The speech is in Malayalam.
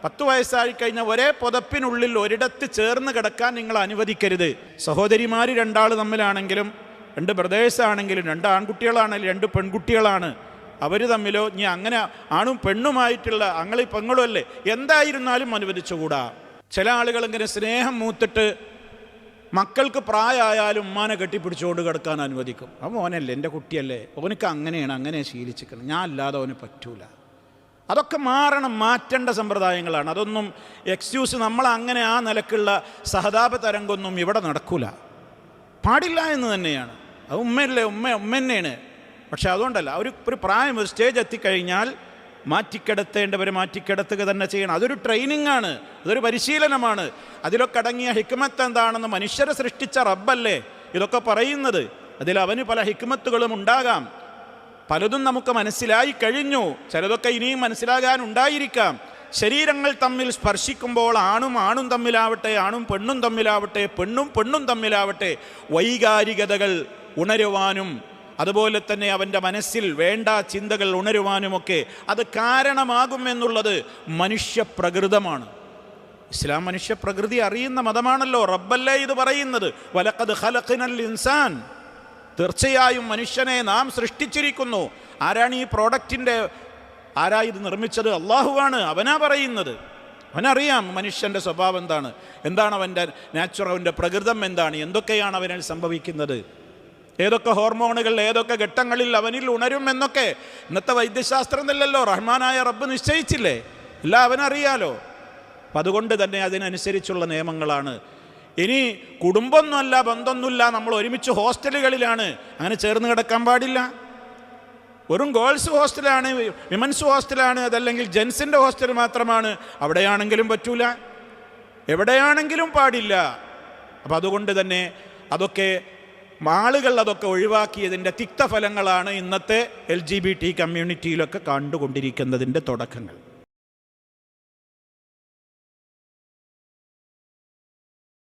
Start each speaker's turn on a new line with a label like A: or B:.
A: 10 വയസ്സായി കഴിഞ്ഞാൽ ഒരേ പുതപ്പിനുള്ളിൽ ഒരിടത്ത് ചേർന്ന് കിടക്കാൻ നിങ്ങൾ അനുവദിക്കരുത്. സഹോദരിമാർ 2 തമ്മിലാണെങ്കിലും 2 ബ്രദേഴ്സ് ആണെങ്കിലും 2 ആൺകുട്ടികളാണെങ്കിലും 2 പെൺകുട്ടികളാണ്, അവർ തമ്മിലോ ഇനി അങ്ങനെ ആണും പെണ്ണുമായിട്ടുള്ള അങ്ങളി പെങ്ങളും അല്ലേ, എന്തായിരുന്നാലും അനുവദിച്ചുകൂടാ. ചില ആളുകൾ ഇങ്ങനെ സ്നേഹം മൂത്തിട്ട് മക്കൾക്ക് പ്രായമായാലും ഉമ്മാനെ കെട്ടിപ്പിടിച്ചുകൊണ്ട് കിടക്കാൻ അനുവദിക്കും. ആ മോനല്ലേ, എൻ്റെ കുട്ടിയല്ലേ, ഓനക്ക് അങ്ങനെയാണ്, അങ്ങനെ ശീലിച്ചിക്കണം, ഞാൻ അല്ലാതെ അവന് പറ്റൂല. അതൊക്കെ മാറണം, മാറ്റേണ്ട സമ്പ്രദായങ്ങളാണ്. അതൊന്നും എക്സ്ക്യൂസ്, നമ്മൾ അങ്ങനെ ആ നിലക്കുള്ള സഹതാപ തരംഗമൊന്നും ഇവിടെ നടക്കൂല, പാടില്ല എന്ന് തന്നെയാണ്. അത് ഉമ്മയല്ലേ, ഉമ്മ തന്നെയാണ്. പക്ഷെ അതുകൊണ്ടല്ല, ഒരു പ്രായം, ഒരു സ്റ്റേജ് എത്തിക്കഴിഞ്ഞാൽ മാറ്റിക്കിടത്തേണ്ടവരെ മാറ്റിക്കിടത്തുക തന്നെ ചെയ്യണം. അതൊരു ട്രെയിനിങ് ആണ്, അതൊരു പരിശീലനമാണ്. അതിലൊക്കെ അടങ്ങിയ ഹിക്മത്ത് എന്താണെന്ന് മനുഷ്യരെ സൃഷ്ടിച്ച റബ്ബല്ലേ ഇതൊക്കെ പറയുന്നത്. അതിൽ അവന് പല ഹിക്മത്തുകളും ഉണ്ടാകാം. പലതും നമുക്ക് മനസ്സിലായി കഴിഞ്ഞു, ചിലതൊക്കെ ഇനിയും മനസ്സിലാകാനുണ്ടായിരിക്കാം. ശരീരങ്ങൾ തമ്മിൽ സ്പർശിക്കുമ്പോൾ ആണും തമ്മിലാവട്ടെ, ആണും പെണ്ണും തമ്മിലാവട്ടെ, പെണ്ണും തമ്മിലാവട്ടെ, വൈകാരികതകൾ ഉണരുവാനും അതുപോലെ തന്നെ അവൻ്റെ മനസ്സിൽ വേണ്ട ചിന്തകൾ ഉണരുവാനുമൊക്കെ അത് കാരണമാകുമെന്നുള്ളത് മനുഷ്യപ്രകൃതമാണ്. ഇസ്ലാം മനുഷ്യപ്രകൃതി അറിയുന്ന മതമാണല്ലോ. റബ്ബല്ലേ ഇത് പറയുന്നത്, വലഖദ് ഖലഖ്നൽ ഇൻസാൻ, തീർച്ചയായും മനുഷ്യനെ നാം സൃഷ്ടിച്ചിരിക്കുന്നു. ആരാണ് ഈ പ്രോഡക്റ്റിൻ്റെ, ആരാ ഇത് നിർമ്മിച്ചത്? അള്ളാഹുവാണ്. അവനാ പറയുന്നത്. അവനറിയാം മനുഷ്യൻ്റെ സ്വഭാവം എന്താണ് അവൻ്റെ നാച്ചുറൽ, അവൻ്റെ പ്രകൃതം എന്താണ്, എന്തൊക്കെയാണ് അവനിൽ സംഭവിക്കുന്നത്, ഏതൊക്കെ ഹോർമോണുകൾ ഏതൊക്കെ ഘട്ടങ്ങളിൽ അവനിൽ ഉണരും എന്നൊക്കെ. ഇന്നത്തെ വൈദ്യശാസ്ത്രം എന്നല്ലല്ലോ, റഹ്മാനായ റബ്ബ് നിശ്ചയിച്ചില്ലേ, എല്ലാം അവനറിയാലോ. അപ്പം അതുകൊണ്ട് തന്നെ അതിനനുസരിച്ചുള്ള നിയമങ്ങളാണ്. ഇനി കുടുംബമൊന്നുമല്ല, ബന്ധമൊന്നുമില്ല, നമ്മൾ ഒരുമിച്ച് ഹോസ്റ്റലുകളിലാണ്, അങ്ങനെ ചേർന്ന് കിടക്കാൻ പാടില്ല. വെറും ഗേൾസ് ഹോസ്റ്റലാണ്, വിമൻസ് ഹോസ്റ്റലാണ്, അതല്ലെങ്കിൽ ജെൻസിൻ്റെ ഹോസ്റ്റൽ മാത്രമാണ്, അവിടെയാണെങ്കിലും പറ്റൂല, എവിടെയാണെങ്കിലും പാടില്ല. അപ്പം അതുകൊണ്ട് തന്നെ അതൊക്കെ ആളുകൾ അതൊക്കെ ഒഴിവാക്കിയതിൻ്റെ തിക്തഫലങ്ങളാണ് ഇന്നത്തെ LGBT കമ്മ്യൂണിറ്റിയിലൊക്കെ കണ്ടുകൊണ്ടിരിക്കുന്നതിൻ്റെ തുടക്കങ്ങൾ.